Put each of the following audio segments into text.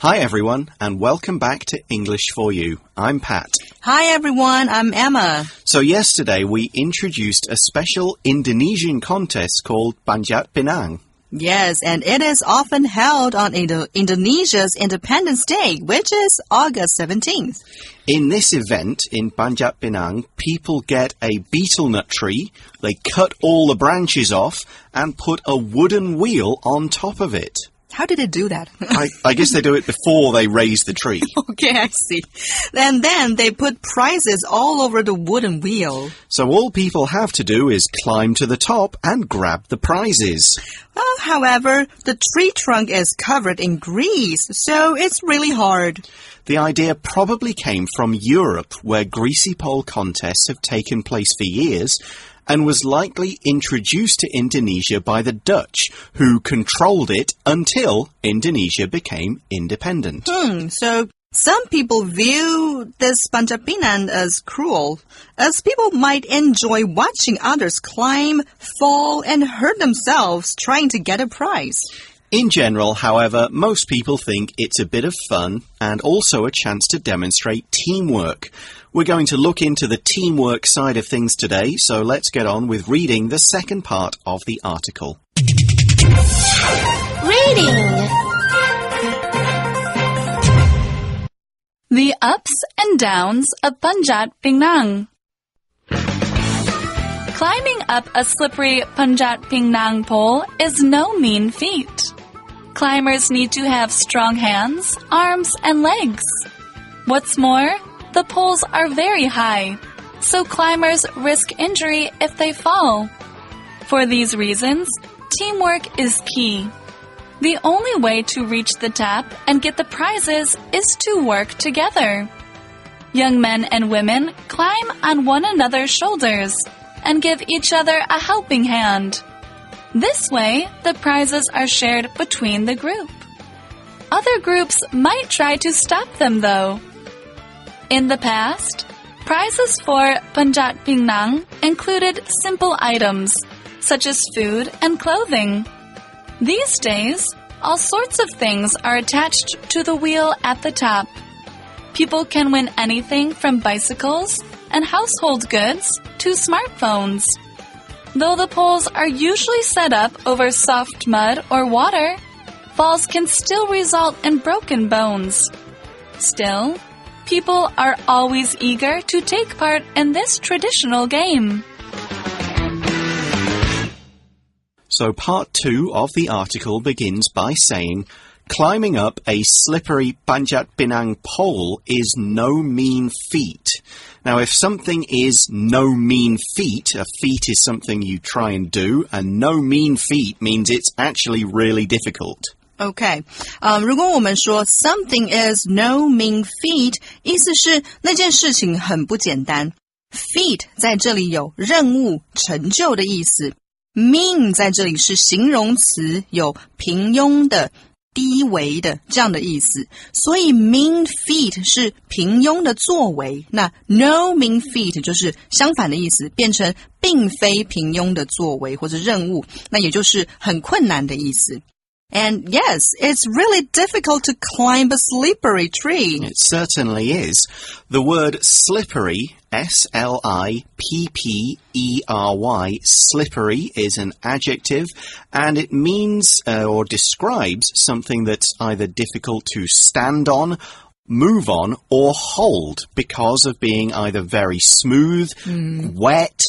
Hi everyone, and welcome back to English for You. I'm Pat. Hi everyone, I'm Emma. So yesterday we introduced a special Indonesian contest called Panjat Pinang. Yes, and it is often held on Indonesia's Independence Day, which is August 17th. In this event in Panjat Pinang, people get a betel nut tree, they cut all the branches off, and put a wooden wheel on top of it. How did they do that? I guess they do it before they raise the tree. Okay, I see. And then they put prizes all over the wooden wheel. So all people have to do is climb to the top and grab the prizes. Well, however, the tree trunk is covered in grease, so it's really hard. The idea probably came from Europe, where greasy pole contests have taken place for years, and was likely introduced to Indonesia by the Dutch, who controlled it until Indonesia became independent. So some people view this Panjat Pinang as cruel, as people might enjoy watching others climb, fall, and hurt themselves trying to get a prize. In general, however, most people think it's a bit of fun and also a chance to demonstrate teamwork. We're going to look into the teamwork side of things today, so let's get on with reading the second part of the article. Reading. The ups and downs of Panjat Pinang. Climbing up a slippery Panjat Pinang pole is no mean feat. Climbers need to have strong hands, arms, and legs. What's more, the poles are very high, so climbers risk injury if they fall. For these reasons, teamwork is key. The only way to reach the top and get the prizes is to work together. Young men and women climb on one another's shoulders and give each other a helping hand. This way, the prizes are shared between the group. Other groups might try to stop them, though. In the past, prizes for Panjat Pinang included simple items, such as food and clothing. These days, all sorts of things are attached to the wheel at the top. People can win anything from bicycles and household goods to smartphones. Though the poles are usually set up over soft mud or water, falls can still result in broken bones. Still, people are always eager to take part in this traditional game. So part 2 of the article begins by saying, climbing up a slippery Panjat Pinang pole is no mean feat. Now, if something is no mean feat, a feat is something you try and do, and no mean feat means it's actually really difficult. Okay, 如果我们说 something is no mean feat, 意思是那件事情很不简单。feat 在这里有任务、成就的意思。mean 在这里是形容词，有平庸的、低微的这样的意思，所以 mean feat 是平庸的作为，那 no mean feat 就是相反的意思，变成并非平庸的作为或者任务，那也就是很困难的意思。And yes, it's really difficult to climb a slippery tree. It certainly is. The word slippery, S-L-I-P-P-E-R-Y, slippery is an adjective, and it means or describes something that's either difficult to stand on, move on, or hold because of being either very smooth, wet,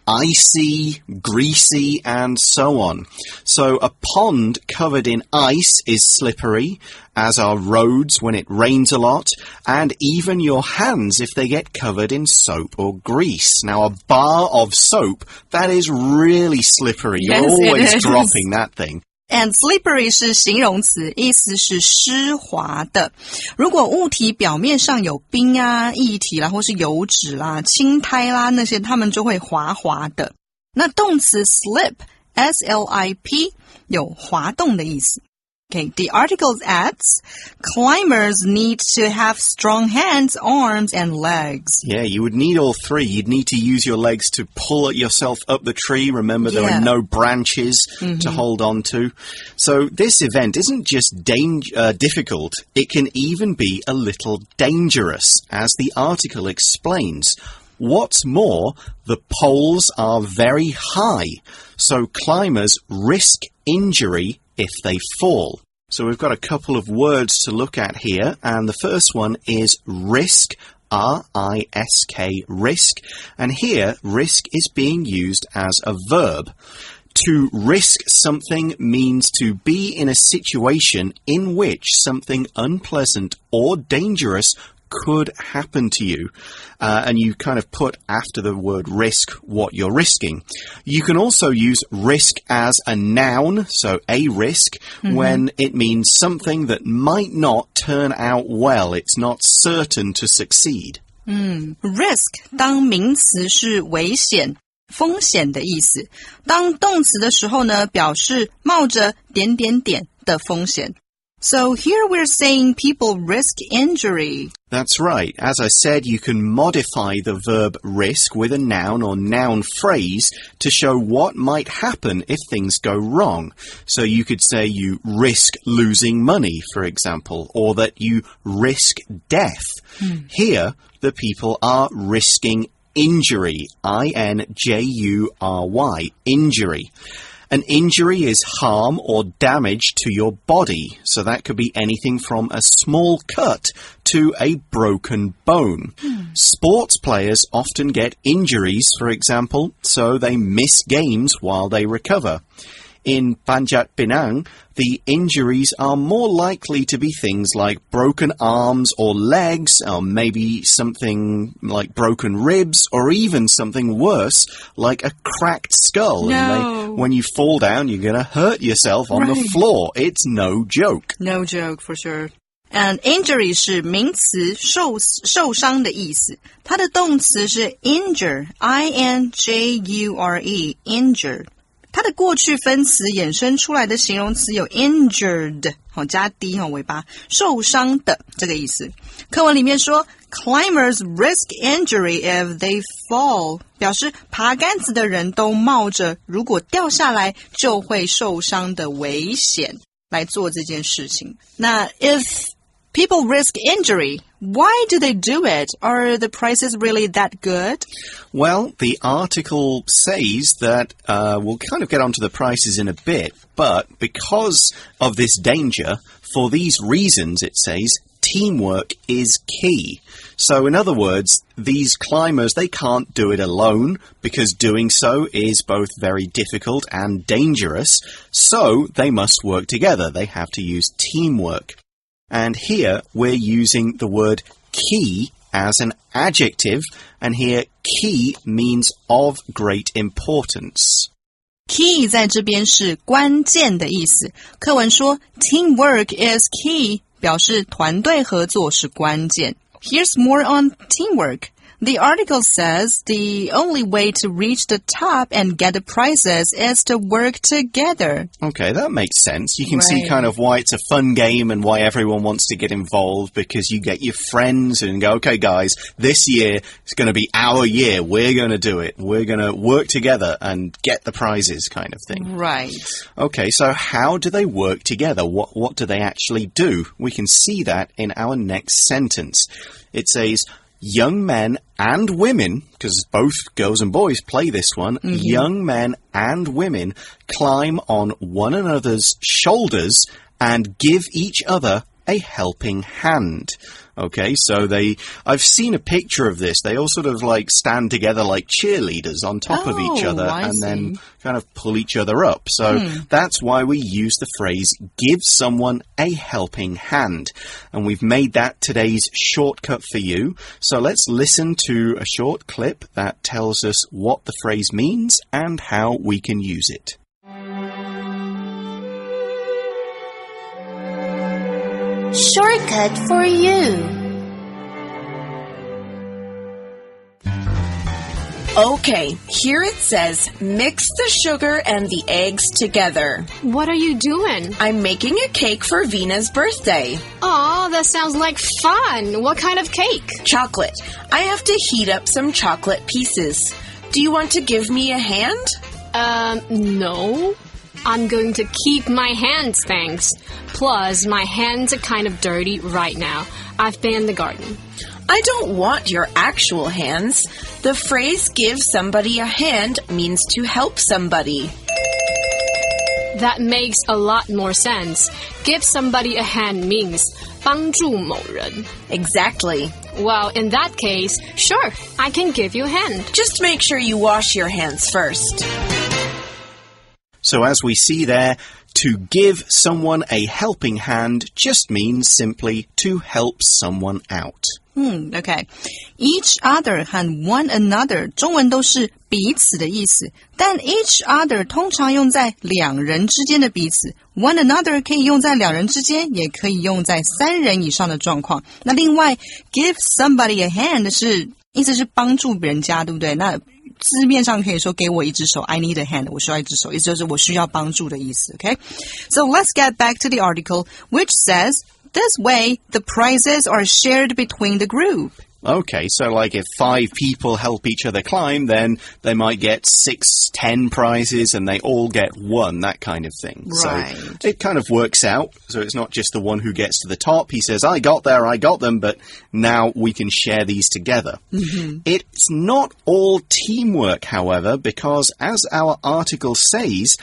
icy, greasy, and so on. So a pond covered in ice is slippery, as are roads when it rains a lot, and even your hands if they get covered in soap or grease. Now, a bar of soap, that is really slippery. You're always dropping that thing. And slippery 是形容词，意思是湿滑的。如果物体表面上有冰啊、液体啦，或是油脂啦、青苔啦，那些它们就会滑滑的。那动词 slip, S-L-I-P, 有滑动的意思。Okay, the article adds, climbers need to have strong hands, arms, and legs. Yeah, you would need all three. You'd need to use your legs to pull yourself up the tree. Remember, there are no branches to hold on to. So this event isn't just difficult. It can even be a little dangerous, as the article explains. What's more, the poles are very high, so climbers risk injury if they fall. So we've got a couple of words to look at here, and the first one is risk, R-I-S-K, risk, and here risk is being used as a verb. To risk something means to be in a situation in which something unpleasant or dangerous could happen to you, and you kind of put after the word risk what you're risking. You can also use risk as a noun, so a risk, when it means something that might not turn out well. It's not certain to succeed. Risk 当名词是危险、风险的意思，当动词的时候呢，表示冒着点点点的风险。So here we're saying people risk injury. That's right. As I said, you can modify the verb risk with a noun or noun phrase to show what might happen if things go wrong. So you could say you risk losing money, for example, or that you risk death. Here, the people are risking injury, I-N-J-U-R-Y, injury. An injury is harm or damage to your body, so that could be anything from a small cut to a broken bone. Sports players often get injuries, for example, so they miss games while they recover. In Panjat Pinang, the injuries are more likely to be things like broken arms or legs, or maybe something like broken ribs, or even something worse, like a cracked skull. No. And when you fall down, you're going to hurt yourself on the floor. It's no joke. No joke, for sure. And injury 是名词受伤的意思，它的动词是 injure, I-N-J-U-R-E, injure。它的过去分词衍生出来的形容词有 injured， 加 d 尾巴，受伤的这个意思。课文里面说 climbers risk injury if they fall， 表示爬杆子的人都冒着如果掉下来就会受伤的危险来做这件事情。那 if people risk injury, why do they do it? Are the prices really that good? Well, the article says that we'll kind of get onto the prices in a bit, but because of this danger, for these reasons, it says, teamwork is key. So in other words, these climbers, they can't do it alone because doing so is both very difficult and dangerous. So they must work together. They have to use teamwork. And here we're using the word key as an adjective, and here key means of great importance. Key 在这边是关键的意思。课文说 teamwork is key， 表示团队合作是关键。Here's more on teamwork. The article says the only way to reach the top and get the prizes is to work together. Okay, that makes sense. You can see kind of why it's a fun game and why everyone wants to get involved, because you get your friends and go, okay, guys, this year is going to be our year. We're going to do it. We're going to work together and get the prizes kind of thing. Right. Okay, so how do they work together? What do they actually do? We can see that in our next sentence. It says, young men and women, because both girls and boys play this one, young men and women climb on one another's shoulders and give each other a helping hand. Okay, so I've seen a picture of this. They all sort of like stand together like cheerleaders on top of each other and then kind of pull each other up. So that's why we use the phrase give someone a helping hand. And we've made that today's shortcut for you. So let's listen to a short clip that tells us what the phrase means and how we can use it. Shortcut for you. Okay, here it says, mix the sugar and the eggs together. What are you doing? I'm making a cake for Vina's birthday. Aw, that sounds like fun. What kind of cake? Chocolate. I have to heat up some chocolate pieces. Do you want to give me a hand? No. I'm going to keep my hands, thanks. Plus, my hands are kind of dirty right now. I've been in the garden. I don't want your actual hands. The phrase give somebody a hand means to help somebody. That makes a lot more sense. Give somebody a hand means 帮助某人. Exactly. Well, in that case, sure, I can give you a hand. Just make sure you wash your hands first. So as we see there, to give someone a helping hand just means simply to help someone out. OK. Each other 和 one another 中文都是彼此的意思，但 each other 通常用在两人之间的彼此， one another 可以用在两人之间，也可以用在三人以上的状况。那另外 give somebody a hand 意思是帮助人家，对不对？那字面上可以说给我一只手 I need a hand 我需要一只手，意思就是我需要帮助的意思。 OK. So let's get back to the article which says this way the prizes are shared between the group. Okay, so like if 5 people help each other climb, then they might get 6, 10 prizes and they all get 1, that kind of thing. Right. So it kind of works out. So it's not just the one who gets to the top. He says, I got there, I got them, but now we can share these together. It's not all teamwork, however, because as our article says,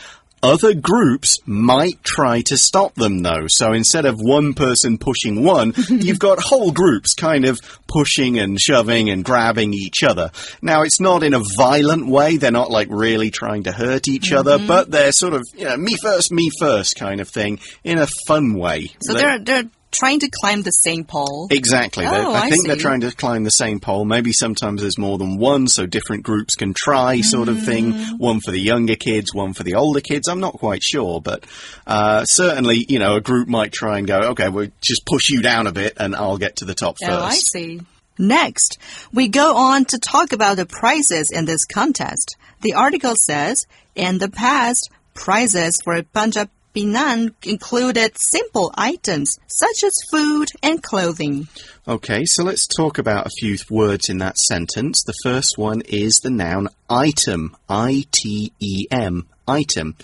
other groups might try to stop them, though. So instead of one person pushing one, you've got whole groups kind of pushing and shoving and grabbing each other. Now, it's not in a violent way. They're not like really trying to hurt each other, but they're sort of, me first kind of thing in a fun way. So they're trying to climb the same pole? Exactly. I think they're see. trying to climb the same pole. Maybe sometimes there's more than one, so different groups can try sort of thing. One for the younger kids, one for the older kids. I'm not quite sure, but certainly, a group might try and go, okay, we'll just push you down a bit and I'll get to the top first. Oh, I see. Next, we go on to talk about the prizes in this contest. The article says, in the past, prizes for Punjab Phenan included simple items such as food and clothing. Okay, so let's talk about a few words in that sentence. The first one is the noun item, I-T-E-M, item.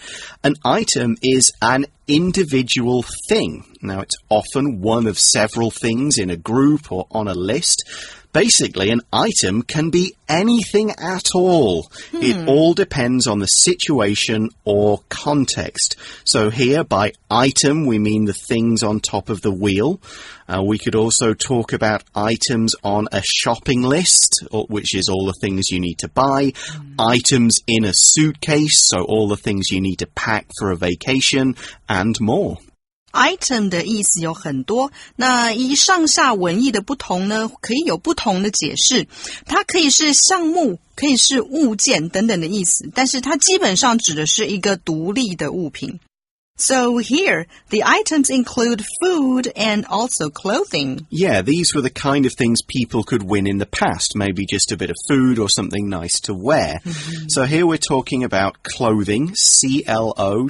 An item is an individual thing. Now, it's often one of several things in a group or on a list. Basically, an item can be anything at all. It all depends on the situation or context. So here, by item, we mean the things on top of the wheel. We could also talk about items on a shopping list, which is all the things you need to buy. Items in a suitcase, so all the things you need to pack for a vacation, and more. Item 的意思有很多，那依上下文意的不同呢，可以有不同的解释。它可以是项目，可以是物件等等的意思，但是它基本上指的是一个独立的物品。So here, the items include food and also clothing. Yeah, these were the kind of things people could win in the past. Maybe just a bit of food or something nice to wear. So here we're talking about clothing, C-L-O-T-H-I-N-G,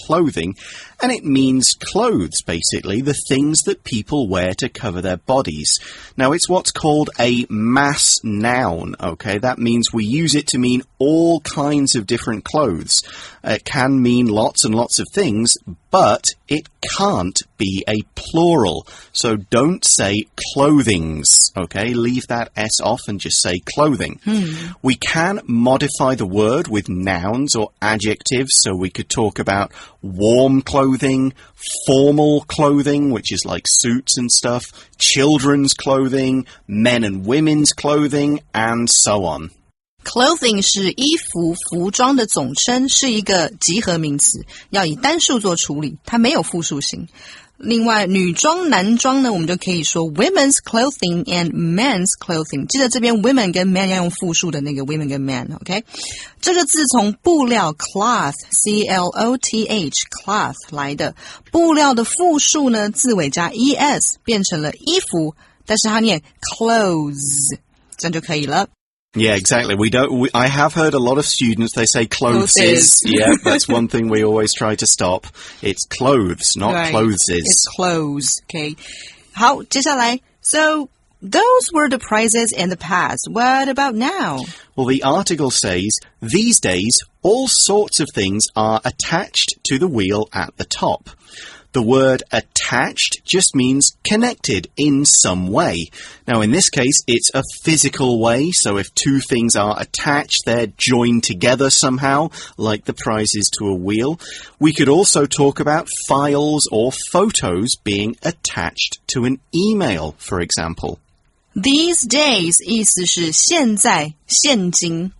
clothing. And it means clothes, basically, the things that people wear to cover their bodies. Now, it's what's called a mass noun, okay? That means we use it to mean all kinds of different clothes. It can mean lots and lots of things, but it can't be a plural. So don't say clothings, okay? Leave that S off and just say clothing. We can modify the word with nouns or adjectives, so we could talk about warm clothing, formal clothing, which is like suits and stuff, children's clothing, men and women's clothing, and so on. Clothing 是衣服、服装的总称，是一个集合名词，要以单数做处理，它没有复数型。另外，女装、男装呢，我们就可以说 women's clothing and men's clothing。记得这边 women 跟 men 要用复数的那个 women 跟 men，OK？ 这个字从布料 cloth C-L-O-T-H cloth 来的，布料的复数呢，字尾加 es 变成了衣服，但是它念 clothes， 这样就可以了。Yeah, exactly. I have heard a lot of students, they say clothes is. Yeah, that's one thing we always try to stop. It's clothes, not right. clothes is. It's clothes, okay. 好，接下来 So, those were the prizes in the past. What about now? Well, the article says, these days, all sorts of things are attached to the wheel at the top. The word attached just means connected in some way. Now, in this case, it's a physical way, so if two things are attached, they're joined together somehow, like the prizes to a wheel. We could also talk about files or photos being attached to an email, for example. These days 意思是现在、现今。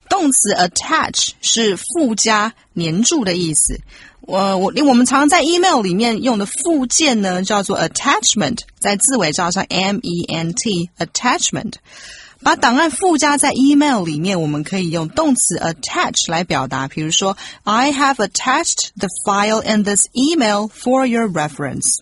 动词 attach 是附加、黏住的意思。我们常常在 email 里面用的附件呢，叫做 attachment， 在字尾加上 ment attachment。把档案附加在 email 里面，我们可以用动词 attach 来表达。比如说 I have attached the file in this email for your reference.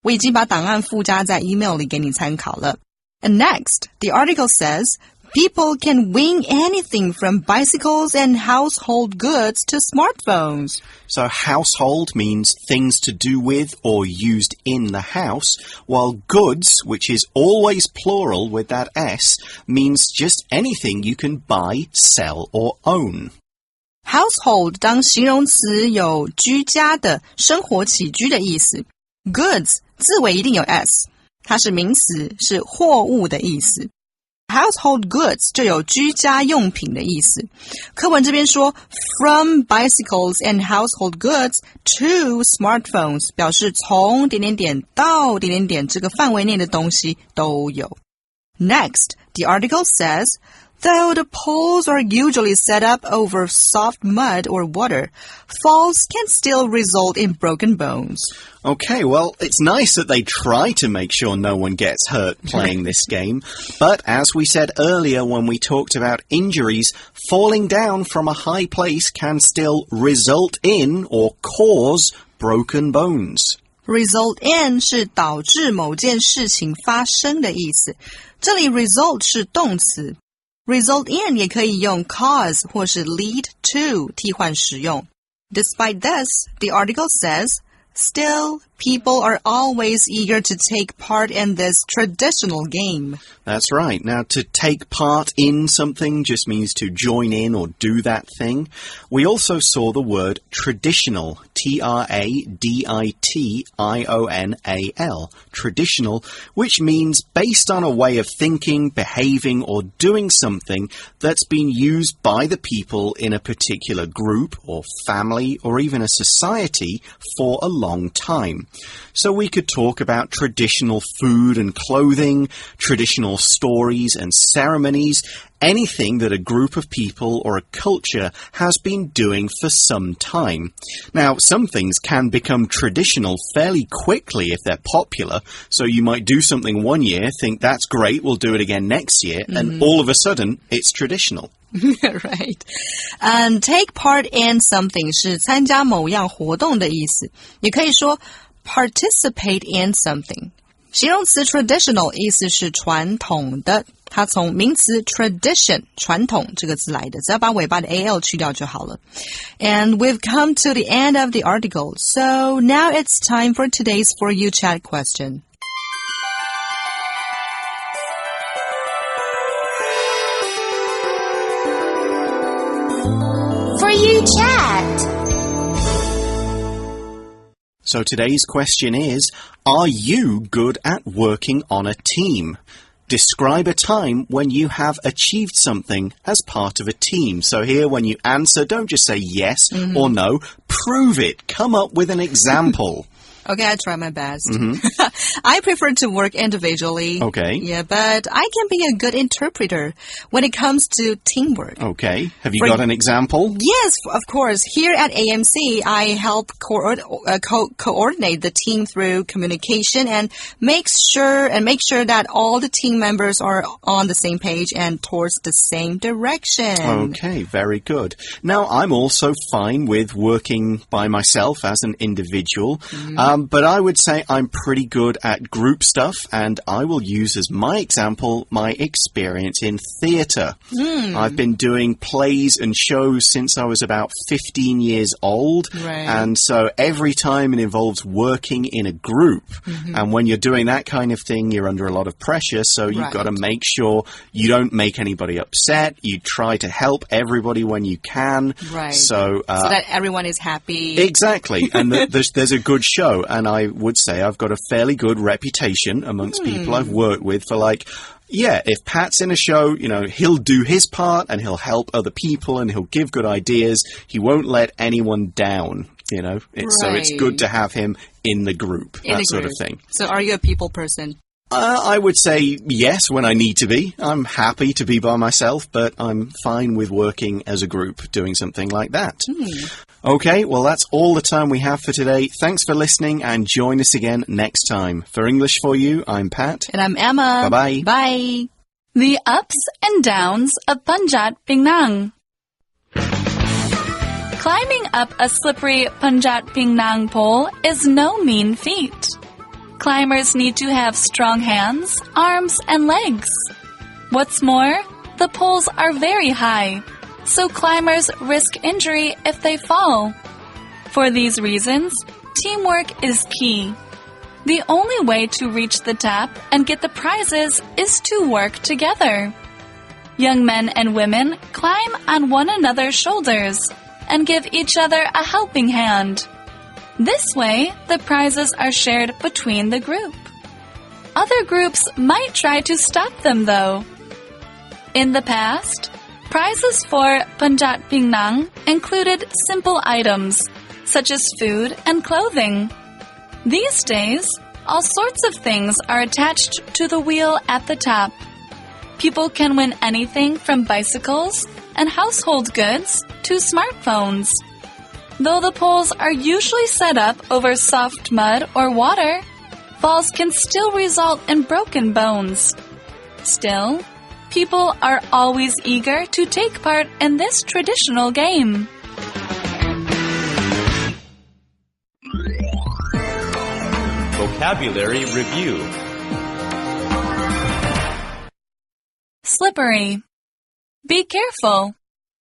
我已经把档案附加在 email 里给你参考了。And next, the article says,People can win anything from bicycles and household goods to smartphones. So household means things to do with or used in the house, while goods, which is always plural with that S, means just anything you can buy, sell, or own. Household 当形容词有居家的、生活起居的意思。Goods 字尾一定有 S， 它是名词，是货物的意思。Household goods 就有居家用品的意思。课文这边说 from bicycles and household goods to smartphones 表示从点点点到点点点这个范围内的东西都有。Next, the article says, though the poles are usually set up over soft mud or water, falls can still result in broken bones. Okay, well, it's nice that they try to make sure no one gets hurt playing this game. But as we said earlier when we talked about injuries, falling down from a high place can still result in or cause broken bones. Result in 是导致某件事情发生的意思。这里 result 是动词。Result in 也可以用 cause 或是 lead to 替换使用。Despite this, the article says,Still, people are always eager to take part in this traditional game. That's right. Now, to take part in something just means to join in or do that thing. We also saw the word traditional, T-R-A-D-I-T-I-O-N-A-L, traditional, which means based on a way of thinking, behaving, or doing something that's been used by the people in a particular group or family or even a society for a long time. So we could talk about traditional food and clothing, traditional stories and ceremonies, anything that a group of people or a culture has been doing for some time. Now, some things can become traditional fairly quickly if they're popular. So you might do something one year, think that's great, we'll do it again next year, and all of a sudden, it's traditional. Right. And take part in something 是参加某样活动的意思。也可以说 participate in something。形容词 traditional 意思是传统的，它从名词 tradition 传统这个字来的，只要把尾巴的 al 去掉就好了。And we've come to the end of the article, so now it's time for today's For You Chat question. For You Chat. So today's question is, are you good at working on a team? Describe a time when you have achieved something as part of a team. So here, when you answer, don't just say yes or no. Prove it. Come up with an example. Okay, I try my best. I prefer to work individually. Okay. Yeah, but I can be a good interpreter when it comes to teamwork. Okay. Have you got an example? Yes, of course. Here at AMC, I help coordinate the team through communication and make sure that all the team members are on the same page and towards the same direction. Okay, very good. Now, I'm also fine with working by myself as an individual. But I would say I'm pretty good at group stuff, and I will use as my example my experience in theatre. I've been doing plays and shows since I was about 15 years old, and so every time it involves working in a group. And when you're doing that kind of thing, you're under a lot of pressure, so you've got to make sure you don't make anybody upset. You try to help everybody when you can. So that everyone is happy. Exactly. And there's a good show. And I would say I've got a fairly good reputation amongst people I've worked with for if Pat's in a show, he'll do his part and he'll help other people and he'll give good ideas. He won't let anyone down, So it's good to have him in the group, sort of thing. So are you a people person? I would say yes when I need to be. I'm happy to be by myself, but I'm fine with working as a group, doing something like that. Okay, well, that's all the time we have for today. Thanks for listening and join us again next time. For English for You, I'm Pat. And I'm Emma. Bye-bye. Bye. The ups and downs of Panjat Pinang. Climbing up a slippery Panjat Pinang pole is no mean feat. Climbers need to have strong hands, arms, and legs. What's more, the poles are very high, so climbers risk injury if they fall. For these reasons, teamwork is key. The only way to reach the top and get the prizes is to work together. Young men and women climb on one another's shoulders and give each other a helping hand. This way, the prizes are shared between the group. Other groups might try to stop them, though. In the past, prizes for Panjat Pinang included simple items, such as food and clothing. These days, all sorts of things are attached to the wheel at the top. People can win anything from bicycles and household goods to smartphones. Though the poles are usually set up over soft mud or water, falls can still result in broken bones. Still, people are always eager to take part in this traditional game. Vocabulary Review. Slippery. Be careful.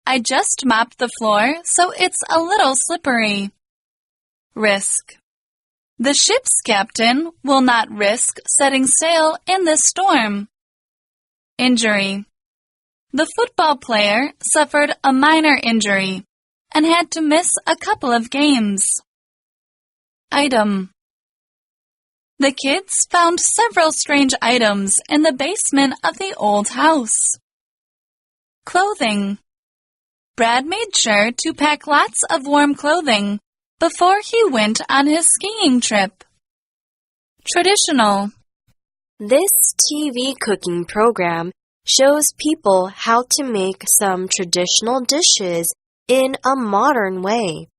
I just mopped the floor, so it's a little slippery. Risk. The ship's captain will not risk setting sail in this storm. Injury. The football player suffered a minor injury and had to miss a couple of games. Item. The kids found several strange items in the basement of the old house. Clothing. Brad made sure to pack lots of warm clothing before he went on his skiing trip. Traditional. This TV cooking program shows people how to make some traditional dishes in a modern way.